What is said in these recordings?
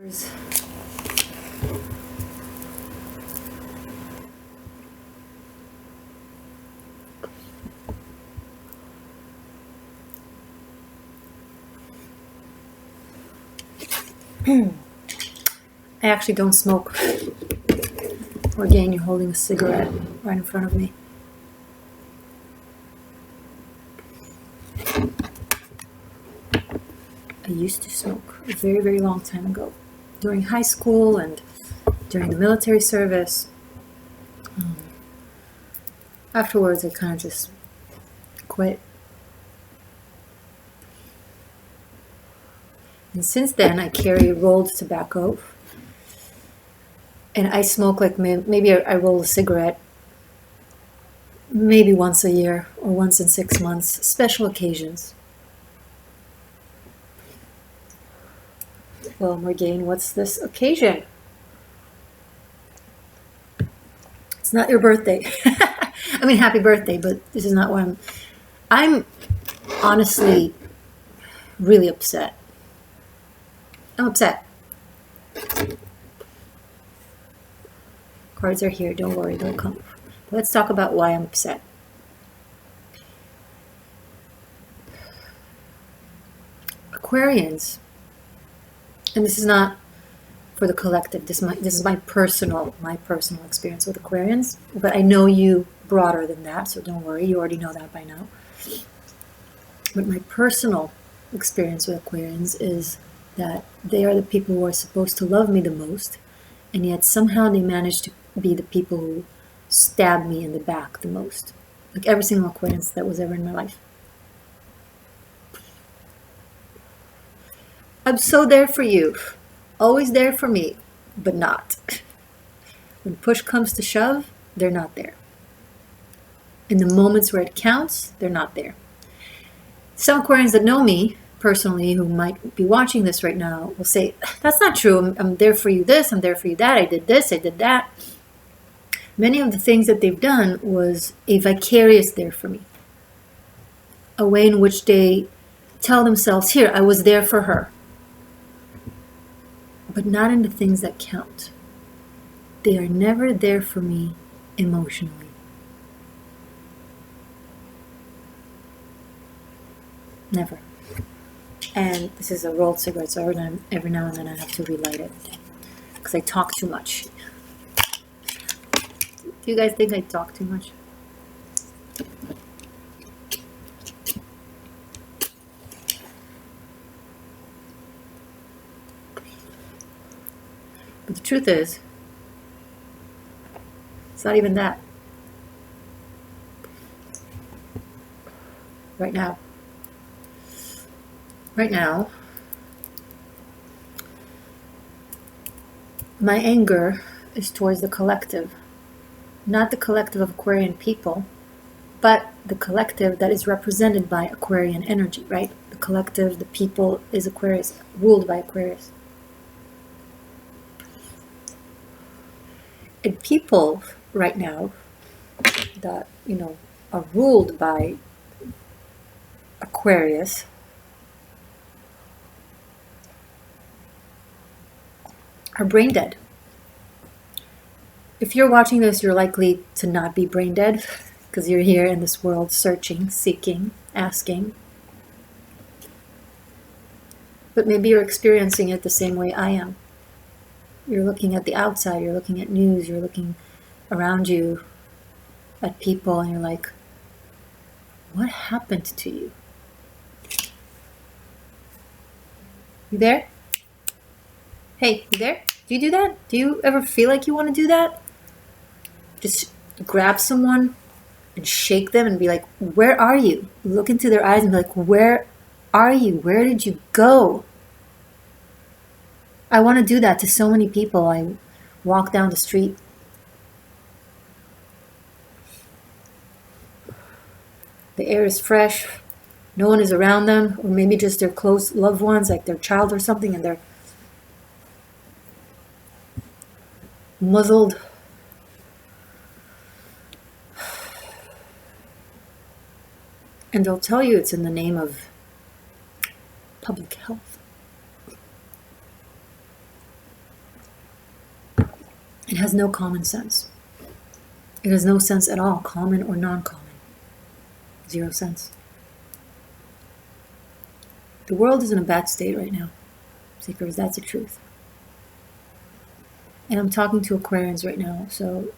I actually don't smoke. Morgane, you're holding a cigarette right in front of me. I used to smoke a very, very long time ago. During high school and during the military service. Afterwards, I kind of just quit. And since then, I carry rolled tobacco. And I smoke like maybe I roll a cigarette maybe once a year or once in 6 months, special occasions. Well, Morgane, what's this occasion? It's not your birthday. I mean, happy birthday, but this is not why I'm honestly really upset. I'm upset. Cards are here. Don't worry, they'll come. Let's talk about why I'm upset. Aquarians, and this is not for the collective. This is my personal experience with Aquarians. But I know you broader than that, so don't worry. You already know that by now. But my personal experience with Aquarians is that they are the people who are supposed to love me the most, and yet somehow they manage to be the people who stab me in the back the most. Like every single Aquarian that was ever in my life. I'm so there for you. Always there for me, but not. When push comes to shove, they're not there. In the moments where it counts, they're not there. Some Aquarians that know me personally, who might be watching this right now, will say, that's not true. I'm there for you this, I'm there for you that, I did this, I did that. Many of the things that they've done was a vicarious there for me. A way in which they tell themselves, here, I was there for her. But not in the things that count. They are never there for me emotionally. Never. And this is a rolled cigarette, so every now and then I have to relight it. Because I talk too much. Do you guys think I talk too much? But the truth is, it's not even that. Right now, my anger is towards the collective. Not the collective of Aquarian people, but the collective that is represented by Aquarian energy, right? The collective, the people is Aquarius, ruled by Aquarius. And people right now that, are ruled by Aquarius are brain dead. If you're watching this, you're likely to not be brain dead because you're here in this world searching, seeking, asking. But maybe you're experiencing it the same way I am. You're looking at the outside, you're looking at news, you're looking around you at people, and you're like, what happened to you? You there? Hey, you there? Do you do that? Do you ever feel like you want to do that? Just grab someone and shake them and be like, where are you? Look into their eyes and be like, where are you? Where did you go? I want to do that to so many people. I walk down the street. The air is fresh. No one is around them, or maybe just their close loved ones, like their child or something, and they're muzzled. And they'll tell you it's in the name of public health. It has no common sense. It has no sense at all, common or non-common. 0 sense. The world is in a bad state right now, Seekers, that's the truth. And I'm talking to Aquarians right now, so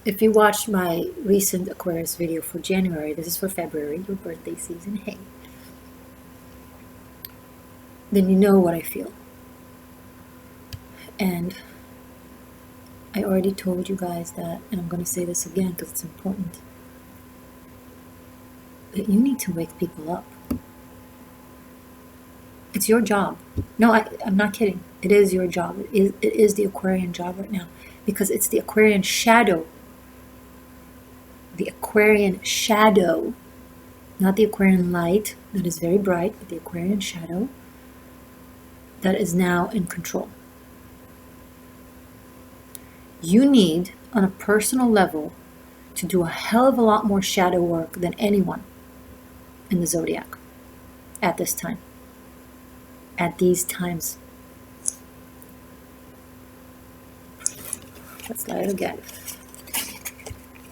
if you watched my recent Aquarius video for January, this is for February, your birthday season, hey, then you know what I feel. And I already told you guys that, and I'm going to say this again because it's important, that you need to wake people up. It's your job. No, I'm not kidding. It is your job. It is the Aquarian job right now, because it's the Aquarian shadow. The Aquarian shadow, not the Aquarian light that is very bright, but the Aquarian shadow that is now in control. You need, on a personal level, to do a hell of a lot more shadow work than anyone in the zodiac at this time. At these times. Let's light it again.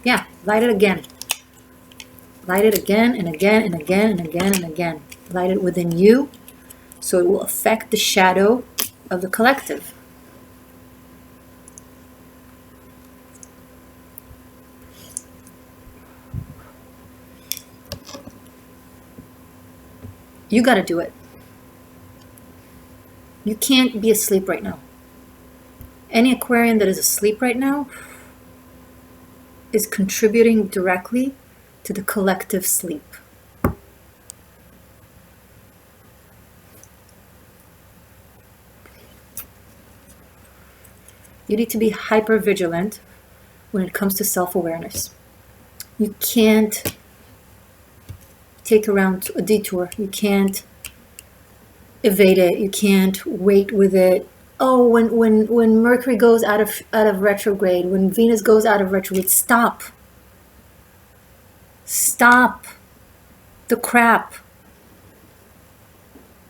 Yeah, light it again. Light it again and again and again and again and again. Light it within you so it will affect the shadow of the collective. You got to do it. You can't be asleep right now. Any Aquarian that is asleep right now is contributing directly to the collective sleep. You need to be hyper vigilant when it comes to self-awareness. You can't take around a detour. You can't evade it. You can't wait with it. Oh, when Mercury goes out of retrograde, when Venus goes out of retrograde, stop. Stop the crap.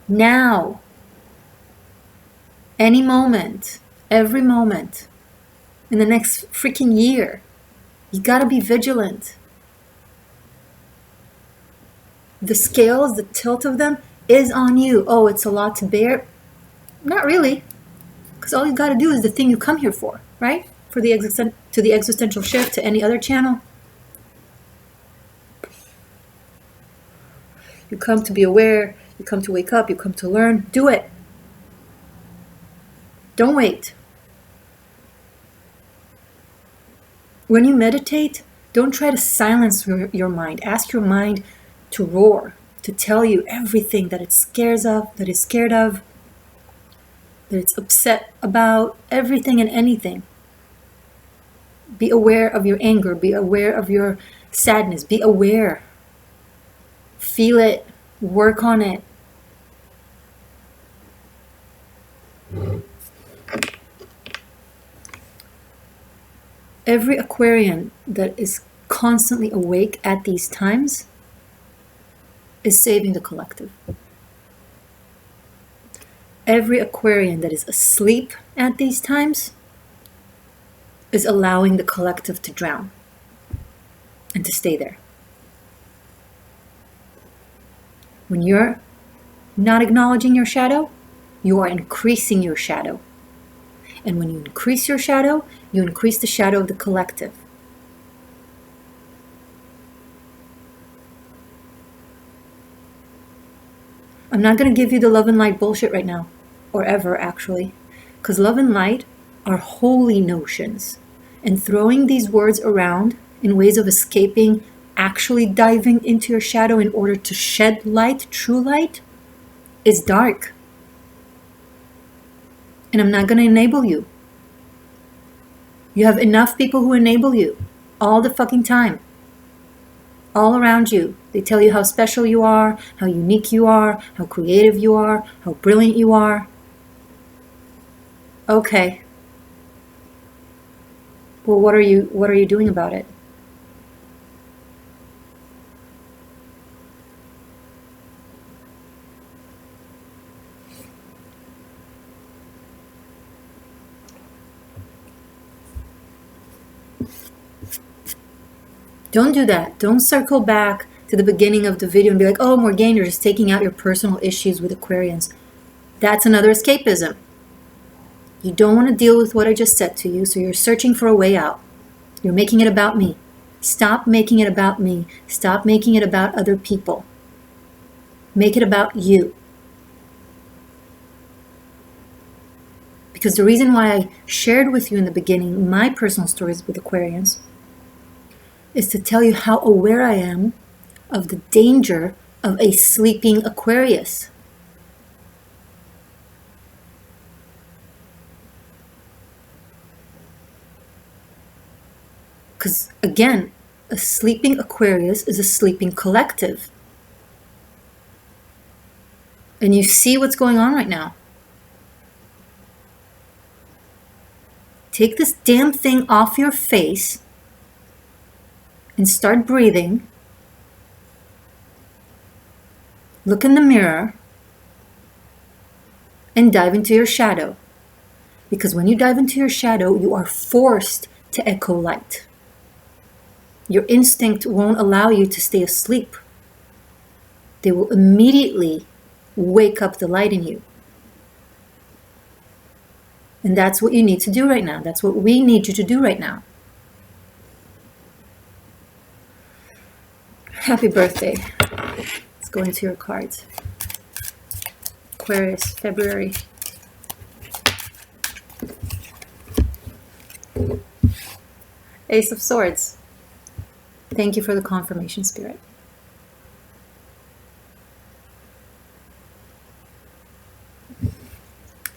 Now. Any moment, every moment, in the next freaking year, you gotta be vigilant. The scales, the tilt of them is on you. Oh, it's a lot to bear. Not really. Because all you got to do is the thing you come here for, right? For the existential shift, to any other channel. You come to be aware. You come to wake up. You come to learn. Do it. Don't wait. When you meditate, don't try to silence your mind. Ask your mind to roar, to tell you everything that it's scared of, that it's scared of, that it's upset about, everything and anything. Be aware of your anger. Be aware of your sadness. Be aware. Feel it. Work on it. Every Aquarian that is constantly awake at these times is saving the collective. Every Aquarian that is asleep at these times is allowing the collective to drown and to stay there. When you're not acknowledging your shadow, you are increasing your shadow. And when you increase your shadow, you increase the shadow of the collective. I'm not going to give you the love and light bullshit right now, or ever actually, because love and light are holy notions, and throwing these words around in ways of escaping actually diving into your shadow in order to shed light, true light, is dark. And I'm not going to enable you. You have enough people who enable you all the fucking time. All around you. They tell you how special you are, how unique you are, how creative you are, how brilliant you are. Okay. Well, what are you doing about it? Don't do that. Don't circle back to the beginning of the video and be like, oh, Morgane, you're just taking out your personal issues with Aquarians. That's another escapism. You don't want to deal with what I just said to you, so you're searching for a way out. You're making it about me. Stop making it about me. Stop making it about other people. Make it about you. Because the reason why I shared with you in the beginning my personal stories with Aquarians is to tell you how aware I am of the danger of a sleeping Aquarius. Because again, a sleeping Aquarius is a sleeping collective. And you see what's going on right now. Take this damn thing off your face and start breathing. Look in the mirror and dive into your shadow. Because when you dive into your shadow, you are forced to echo light. Your instinct won't allow you to stay asleep. They will immediately wake up the light in you. And that's what you need to do right now. That's what we need you to do right now. Happy birthday. Let's go into your cards. Aquarius, February. Ace of Swords. Thank you for the confirmation, Spirit.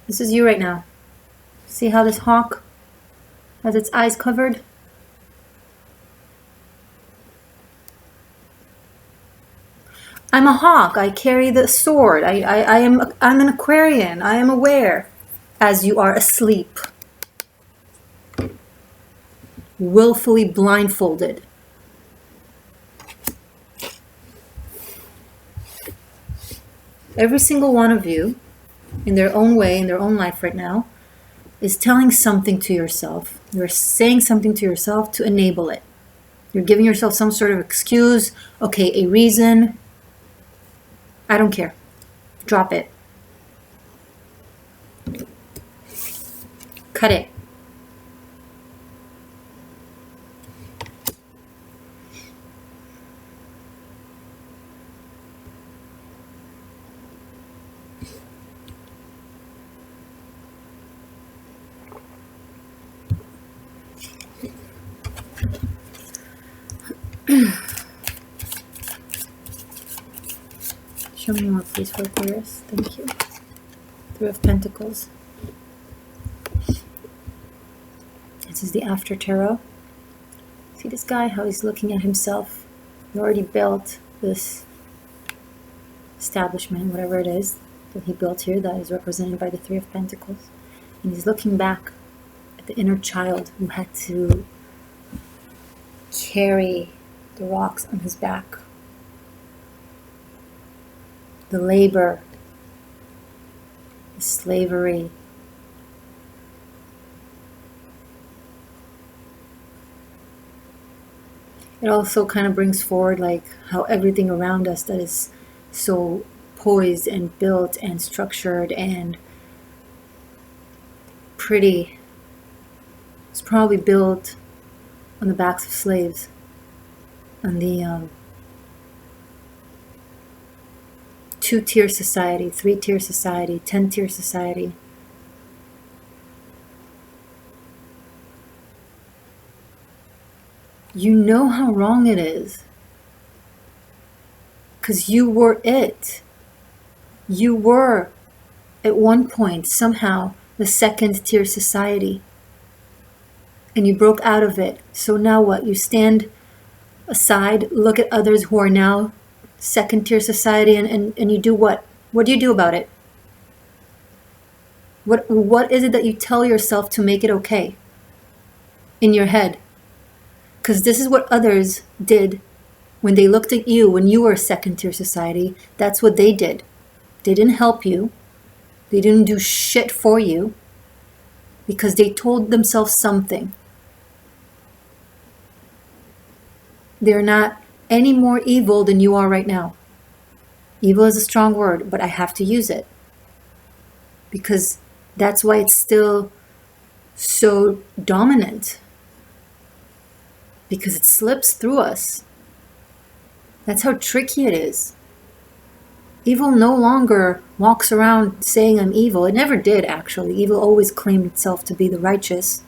This is you right now. See how this hawk has its eyes covered? I'm a hawk. I carry the sword. I'm an Aquarian. I am aware as you are asleep. Willfully blindfolded. Every single one of you, in their own way, in their own life right now, is telling something to yourself. You're saying something to yourself to enable it. You're giving yourself some sort of excuse, okay, a reason. I don't care. Drop it. Cut it. Show me more, please, for Aquarius. Thank you. Three of Pentacles. This is the After Tarot. See this guy, how he's looking at himself. He already built this establishment, whatever it is that he built here, that is represented by the Three of Pentacles. And he's looking back at the inner child who had to carry the rocks on his back. The labor, the slavery. It also kind of brings forward like how everything around us that is so poised and built and structured and pretty is probably built on the backs of slaves, on the 2-tier society, 3-tier society, 10-tier society. You know how wrong it is. Because you were it. You were, at one point, somehow, the 2nd-tier society. And you broke out of it. So now what? You stand aside, look at others who are now 2nd-tier society, and you do what? What do you do about it? What is it that you tell yourself to make it okay in your head? Because this is what others did when they looked at you when you were 2nd-tier society. That's what they did. They didn't help you. They didn't do shit for you because they told themselves something. They're not any more evil than you are right now. Evil is a strong word, but I have to use it. Because that's why it's still so dominant. Because it slips through us. That's how tricky it is. Evil no longer walks around saying I'm evil. It never did, actually. Evil always claimed itself to be the righteous.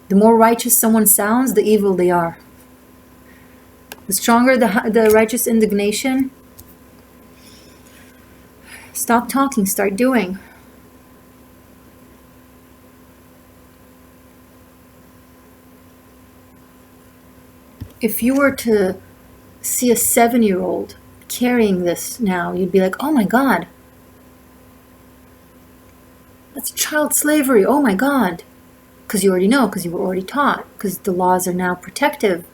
The more righteous someone sounds, the evil they are. The stronger the righteous indignation, stop talking, start doing. If you were to see a 7-year-old carrying this now, you'd be like, oh my God, that's child slavery, oh my God. Because you already know, because you were already taught, because the laws are now protective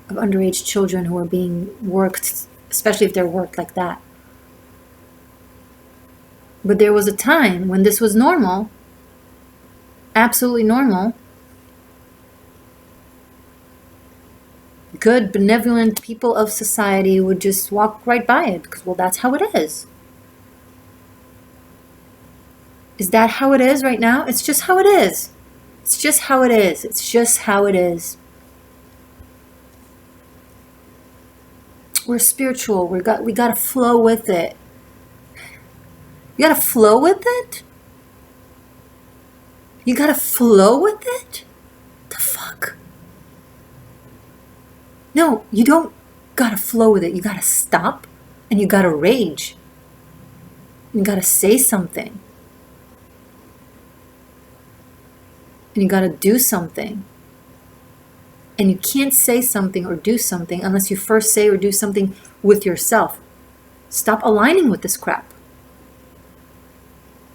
of underage children who are being worked, especially if they're worked like that. But there was a time when this was normal, absolutely normal. Good, benevolent people of society would just walk right by it because, well, that's how it is. Is that how it is right now? It's just how it is. It's just how it is. It's just how it is. We're spiritual. We got to flow with it. You got to flow with it? You got to flow with it? The fuck? No, you don't gotta flow with it. You gotta stop and you gotta rage. You gotta say something. And you gotta do something. And you can't say something or do something unless you first say or do something with yourself. Stop aligning with this crap.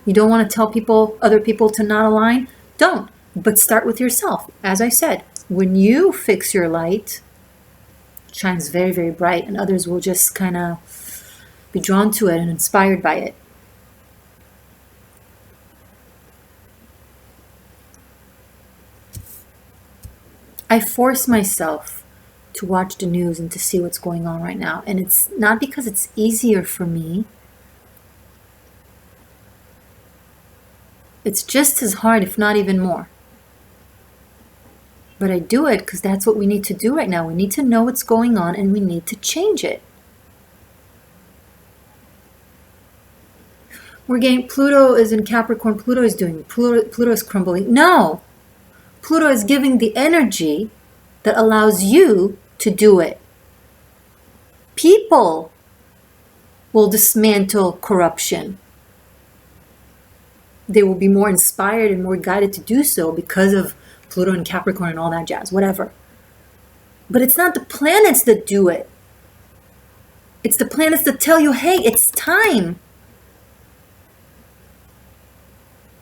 You don't want to tell other people to not align? Don't. But start with yourself. As I said, when you fix your light, shines very, very bright, and others will just kind of be drawn to it and inspired by it. I force myself to watch the news and to see what's going on right now, and it's not because it's easier for me. It's just as hard, if not even more. But I do it because that's what we need to do right now. We need to know what's going on and we need to change it. Morgane, Pluto is in Capricorn. Pluto is crumbling. No! Pluto is giving the energy that allows you to do it. People will dismantle corruption. They will be more inspired and more guided to do so because of Pluto and Capricorn and all that jazz, whatever. But it's not the planets that do it. It's the planets that tell you, hey, it's time.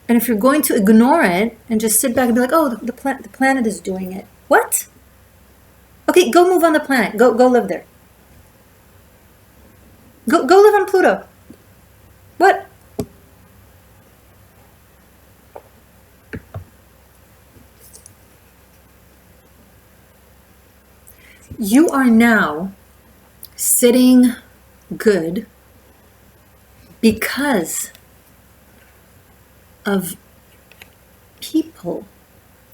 And if you're going to ignore it and just sit back and be like, oh, the planet is doing it. What? Okay, go move on the planet. Go live there. Go live on Pluto. What? You are now sitting good because of people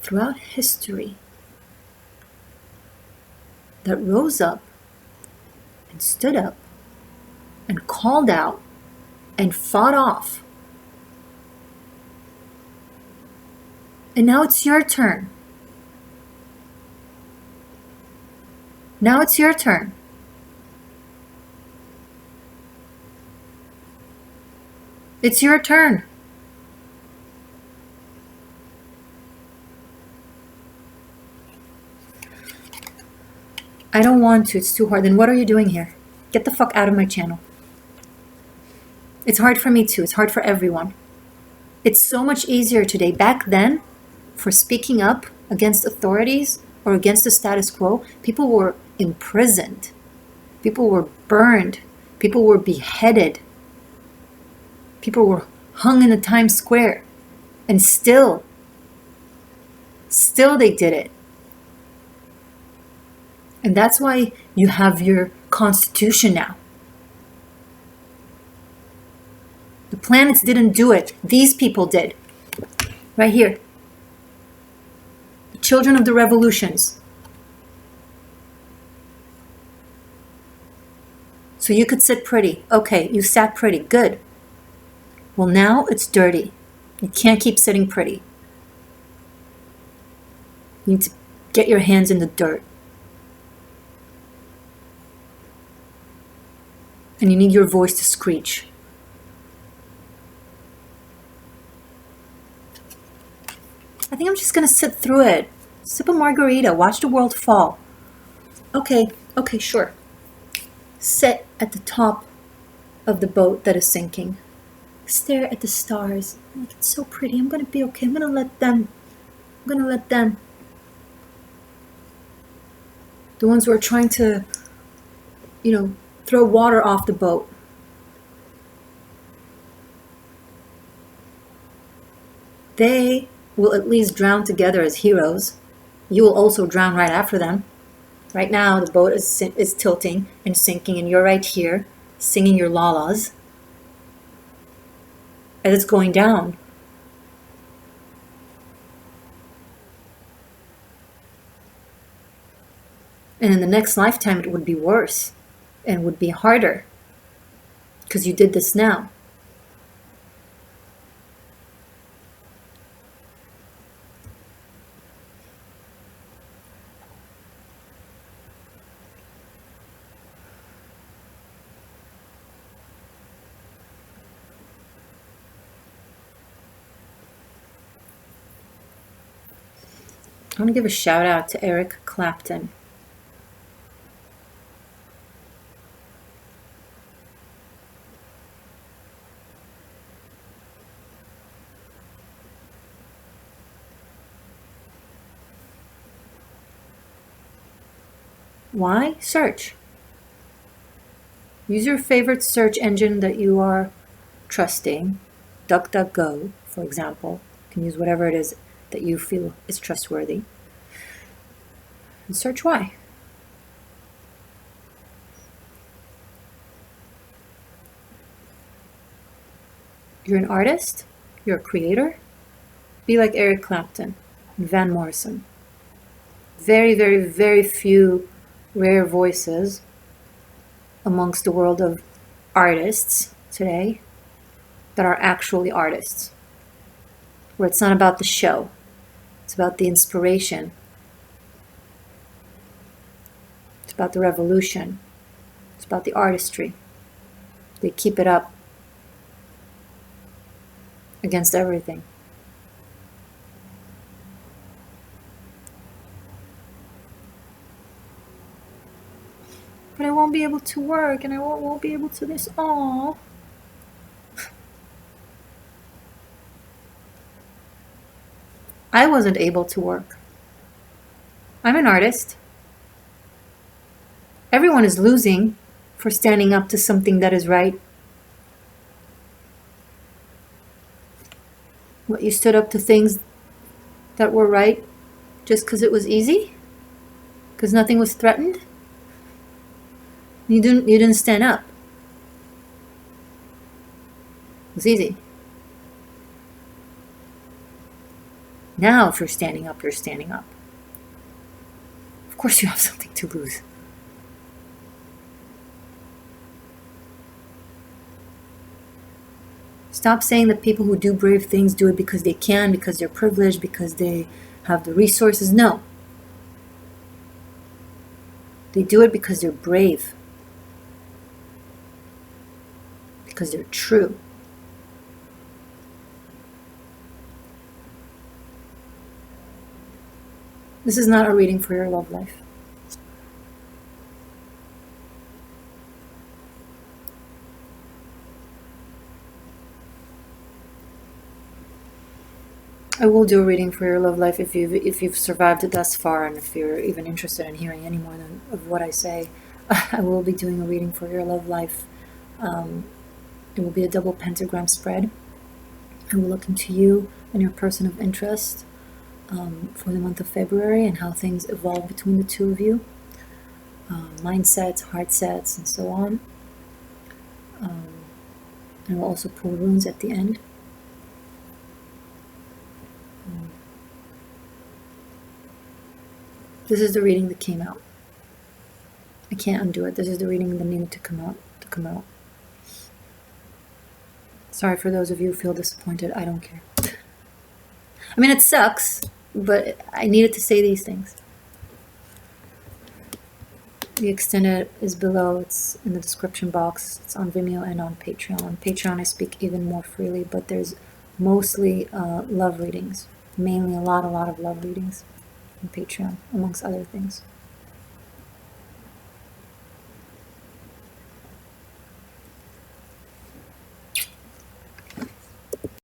throughout history that rose up and stood up and called out and fought off. And now it's your turn. Now it's your turn. It's your turn. I don't want to. It's too hard. Then what are you doing here? Get the fuck out of my channel. It's hard for me too. It's hard for everyone. It's so much easier today. Back then, for speaking up against authorities or against the status quo, people were imprisoned. People were burned. People were beheaded. People were hung in the Times Square. And still they did it. And that's why you have your constitution now. The planets didn't do it. These people did. Right here. The children of the revolutions. So you could sit pretty. Okay, you sat pretty. Good. Well, now it's dirty. You can't keep sitting pretty. You need to get your hands in the dirt. And you need your voice to screech. I think I'm just going to sit through it. Sip a margarita. Watch the world fall. Okay, sure. Sit at the top of the boat that is sinking. Stare at the stars. Like, it's so pretty. I'm going to be okay. I'm going to let them. The ones who are trying to, throw water off the boat. They will at least drown together as heroes. You will also drown right after them. Right now, the boat is tilting and sinking, and you're right here singing your lalas as it's going down. And in the next lifetime, it would be worse and would be harder because you did this now. I want to give a shout out to Eric Clapton. Why? Search. Use your favorite search engine that you are trusting. DuckDuckGo, for example. You can use whatever it is that you feel is trustworthy. And search why. You're an artist? You're a creator? Be like Eric Clapton and Van Morrison. Very, very, very few rare voices amongst the world of artists today that are actually artists. Where it's not about the show. It's about the inspiration. It's about the revolution. It's about the artistry. They keep it up against everything. But I won't be able to work, and I won't be able to this. Aww. I wasn't able to work. I'm an artist. Everyone is losing for standing up to something that is right. What, you stood up to things that were right just because it was easy? Because nothing was threatened? You didn't stand up. It was easy. Now, if you're standing up, you're standing up. Of course you have something to lose. Stop saying that people who do brave things do it because they can, because they're privileged, because they have the resources. No. They do it because they're brave. Because they're true. This is not a reading for your love life. I will do a reading for your love life if you've survived it thus far, and if you're even interested in hearing any more of what I say. I will be doing a reading for your love life. It will be a double pentagram spread. I will look into you and your person of interest for the month of February and how things evolve between the two of you. mindsets, heart sets, and so on. And we'll also pull runes at the end. This is the reading that came out. I can't undo it. This is the reading that needed to come out. Sorry for those of you who feel disappointed. I don't care. I mean, it sucks, but I needed to say these things. The extended is below. It's in the description box. It's on Vimeo and on Patreon. On Patreon, I speak even more freely, but there's mostly love readings. Mainly a lot of love readings on Patreon, amongst other things.